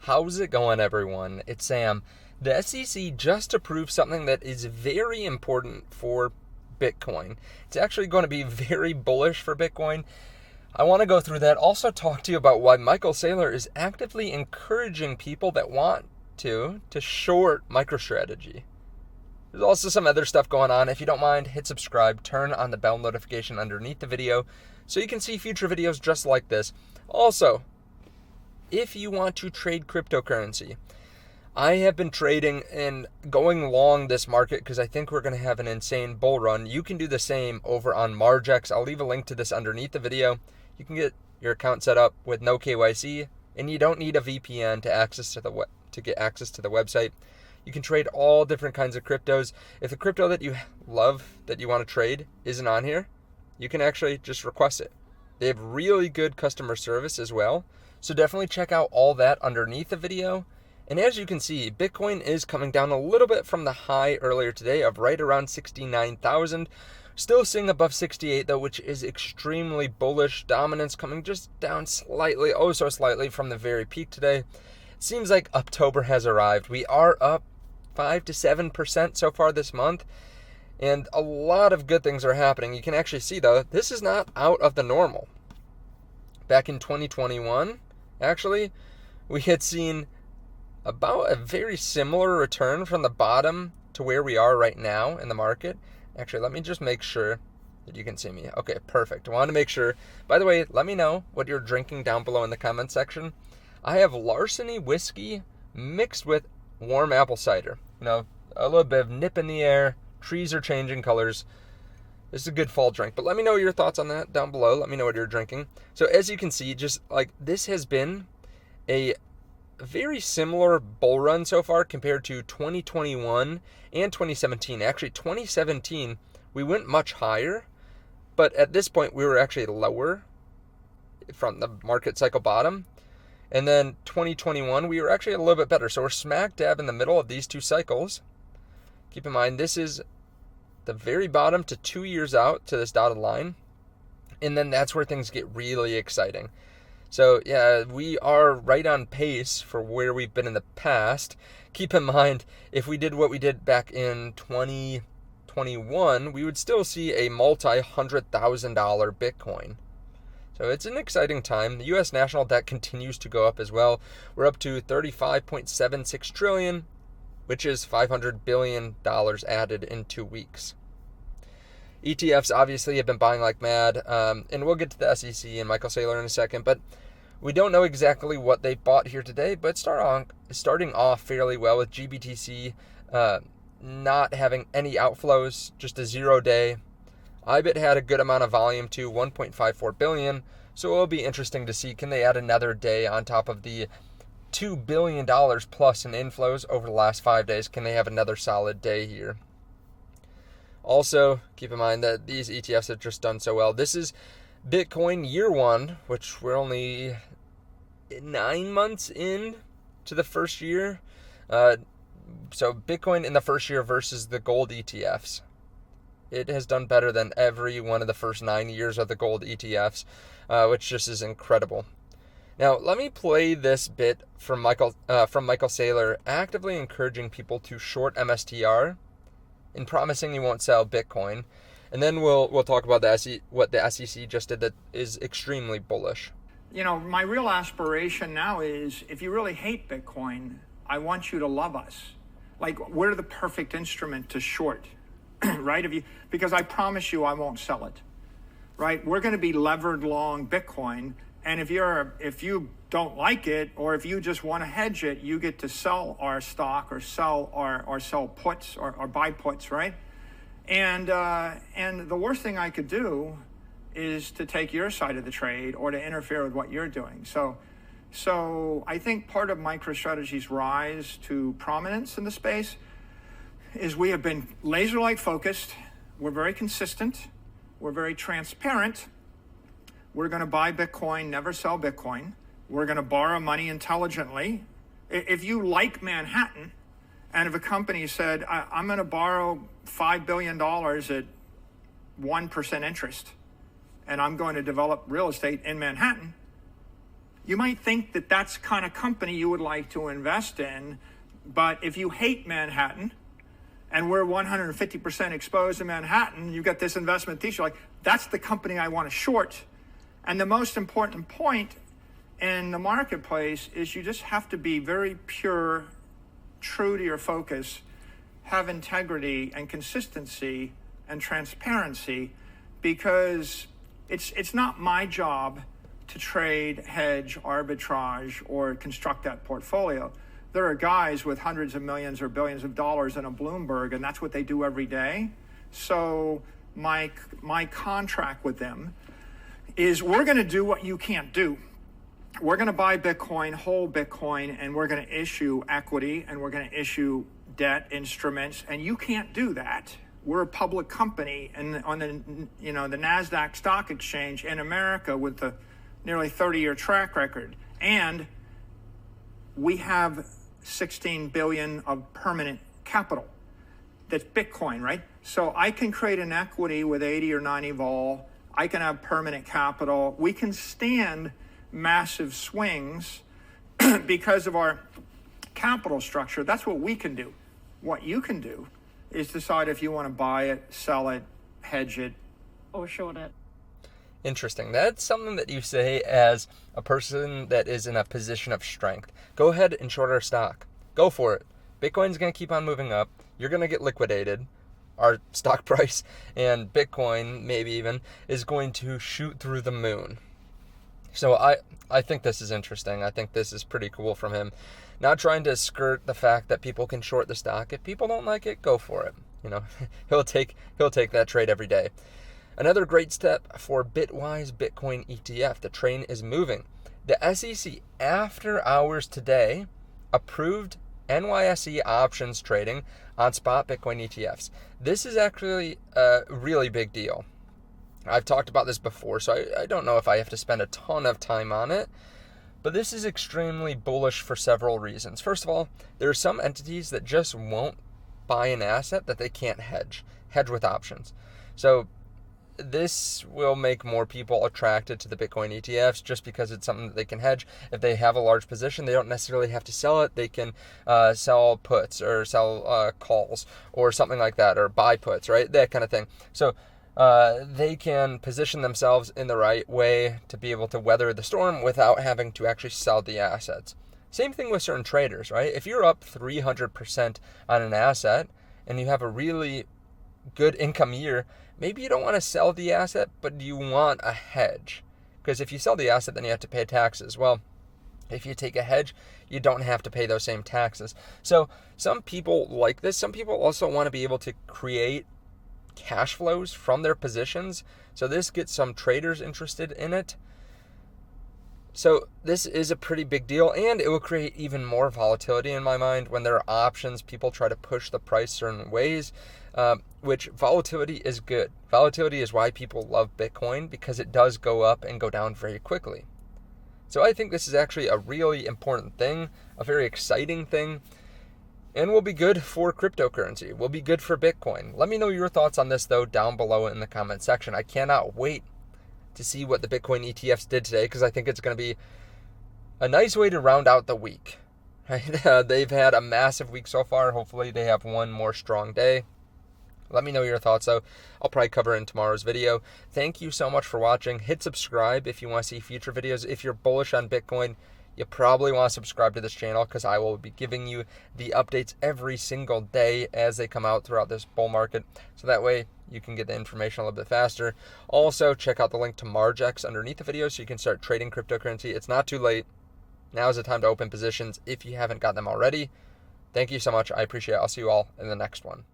How's it going, everyone? It's Sam. The SEC just approved something that is very important for Bitcoin. It's actually going to be very bullish for Bitcoin. I want to go through that. Also talk to you about why Michael Saylor is actively encouraging people that want to short MicroStrategy. There's also some other stuff going on. If you don't mind, hit subscribe, turn on the bell notification underneath the video so you can see future videos just like this. Also, if you want to trade cryptocurrency, I have been trading and going long this market because I think we're going to have an insane bull run. You can do the same over on Margex. I'll leave a link to this underneath the video. You can get your account set up with no KYC, and you don't need a VPN to get access to the website. You can trade all different kinds of cryptos. If the crypto that you love, that you want to trade, isn't on here, you can actually just request it. They have really good customer service as well. So definitely check out all that underneath the video. And as you can see, Bitcoin is coming down a little bit from the high earlier today of right around 69,000. Still seeing above 68 though, which is extremely bullish. Dominance coming just down slightly, oh so slightly from the very peak today. It seems like October has arrived. We are up 5 to 7% so far this month. And a lot of good things are happening. You can actually see though, this is not out of the normal. Back in 2021, actually, we had seen about a very similar return from the bottom to where we are right now in the market. Actually, let me just make sure that you can see me. Okay, perfect. I want to make sure. By the way, let me know what you're drinking down below in the comment section. I have Larceny whiskey mixed with warm apple cider. You know, a little bit of nip in the air. Trees are changing colors. This is a good fall drink, but let me know your thoughts on that down below. Let me know what you're drinking. So as you can see, just like this has been a very similar bull run so far compared to 2021 and 2017. Actually, 2017, we went much higher, but at this point, we were actually lower from the market cycle bottom. And then 2021, we were actually a little bit better. So we're smack dab in the middle of these two cycles. Keep in mind, this is the very bottom to 2 years out to this dotted line. And then that's where things get really exciting. So yeah, we are right on pace for where we've been in the past. Keep in mind, if we did what we did back in 2021, we would still see a multi-$100,000 Bitcoin. So it's an exciting time. The U.S. national debt continues to go up as well. We're up to $35.76 trillion. Which is $500 billion added in 2 weeks. ETFs obviously have been buying like mad, and we'll get to the SEC and Michael Saylor in a second, but we don't know exactly what they bought here today, but starting off fairly well with GBTC not having any outflows, just a 0 day. IBIT had a good amount of volume too, 1.54 billion, so it'll be interesting to see, can they add another day on top of the $2 billion plus in inflows over the last 5 days? Can they have another solid day here? Also, keep in mind that these ETFs have just done so well. This is Bitcoin year one, which we're only 9 months in to the first year. So Bitcoin in the first year versus the gold ETFs. It has done better than every one of the first 9 years of the gold ETFs, which just is incredible. Now, let me play this bit from Michael Saylor actively encouraging people to short MSTR and promising he won't sell Bitcoin. And then we'll talk about what the SEC just did that is extremely bullish. You know, my real aspiration now is, if you really hate Bitcoin, I want you to love us. Like, we're the perfect instrument to short, right? Because I promise you I won't sell it, right? We're going to be levered long Bitcoin. And if you don't like it, or if you just want to hedge it, you get to sell our stock or sell puts or buy puts, right? And the worst thing I could do is to take your side of the trade or to interfere with what you're doing. So I think part of MicroStrategy's rise to prominence in the space is we have been laser-like focused. We're very consistent. We're very transparent. We're going to buy Bitcoin, never sell Bitcoin. We're going to borrow money intelligently. If you like Manhattan, and if a company said, I'm going to borrow $5 billion at 1% interest, and I'm going to develop real estate in Manhattan, You might think that that's the kind of company you would like to invest in, but if you hate Manhattan, and we're 150% exposed to Manhattan, you got this investment thesis, like, that's the company I want to short. And the most important point in the marketplace is you just have to be very pure, true to your focus, have integrity and consistency and transparency, because it's not my job to trade, hedge, arbitrage, or construct that portfolio. There are guys with hundreds of millions or billions of dollars in a Bloomberg, and that's what they do every day. So my contract with them is, we're going to do what you can't do. We're going to buy Bitcoin, hold Bitcoin, and we're going to issue equity, and we're going to issue debt instruments, and you can't do that. We're a public company, and on the the NASDAQ stock exchange in America with the nearly 30-year track record, and we have 16 billion of permanent capital. That's Bitcoin, right? So I can create an equity with 80 or 90 vol. I can have permanent capital. We can stand massive swings because of our capital structure. That's what we can do. What you can do is decide if you want to buy it, sell it, hedge it, or short it. Interesting. That's something that you say as a person that is in a position of strength. Go ahead and short our stock. Go for it. Bitcoin's going to keep on moving up. You're going to get liquidated. Our stock price and Bitcoin, maybe even, is going to shoot through the moon. So I think this is interesting. I think this is pretty cool from him. Not trying to skirt the fact that people can short the stock. If people don't like it, go for it. He'll take that trade every day. Another great step for Bitwise Bitcoin ETF. The train is moving. The SEC, after hours today, approved NYSE options trading on spot Bitcoin ETFs. This is actually a really big deal. I've talked about this before, so I don't know if I have to spend a ton of time on it. But this is extremely bullish for several reasons. First of all, there are some entities that just won't buy an asset that they can't hedge with options. So this will make more people attracted to the Bitcoin ETFs just because it's something that they can hedge. If they have a large position, they don't necessarily have to sell it. They can sell puts or sell calls or something like that, or buy puts, right? That kind of thing. So they can position themselves in the right way to be able to weather the storm without having to actually sell the assets. Same thing with certain traders, right? If you're up 300% on an asset and you have a really good income year, maybe you don't want to sell the asset, but you want a hedge. Because if you sell the asset, then you have to pay taxes. Well, if you take a hedge, you don't have to pay those same taxes. So some people like this. Some people also want to be able to create cash flows from their positions. So this gets some traders interested in it. So this is a pretty big deal, and it will create even more volatility in my mind when there are options. People try to push the price certain ways, which volatility is good. Volatility is why people love Bitcoin, because it does go up and go down very quickly. So I think this is actually a really important thing, a very exciting thing, and will be good for cryptocurrency, will be good for Bitcoin. Let me know your thoughts on this, though, down below in the comment section. I cannot wait to see what the Bitcoin ETFs did today, because I think it's going to be a nice way to round out the week. Right? They've had a massive week so far. Hopefully they have one more strong day. Let me know your thoughts, though. I'll probably cover it in tomorrow's video. Thank you so much for watching. Hit subscribe if you want to see future videos. If you're bullish on Bitcoin, you probably want to subscribe to this channel, because I will be giving you the updates every single day as they come out throughout this bull market. So that way you can get the information a little bit faster. Also, check out the link to MargeX underneath the video so you can start trading cryptocurrency. It's not too late. Now is the time to open positions if you haven't got them already. Thank you so much. I appreciate it. I'll see you all in the next one.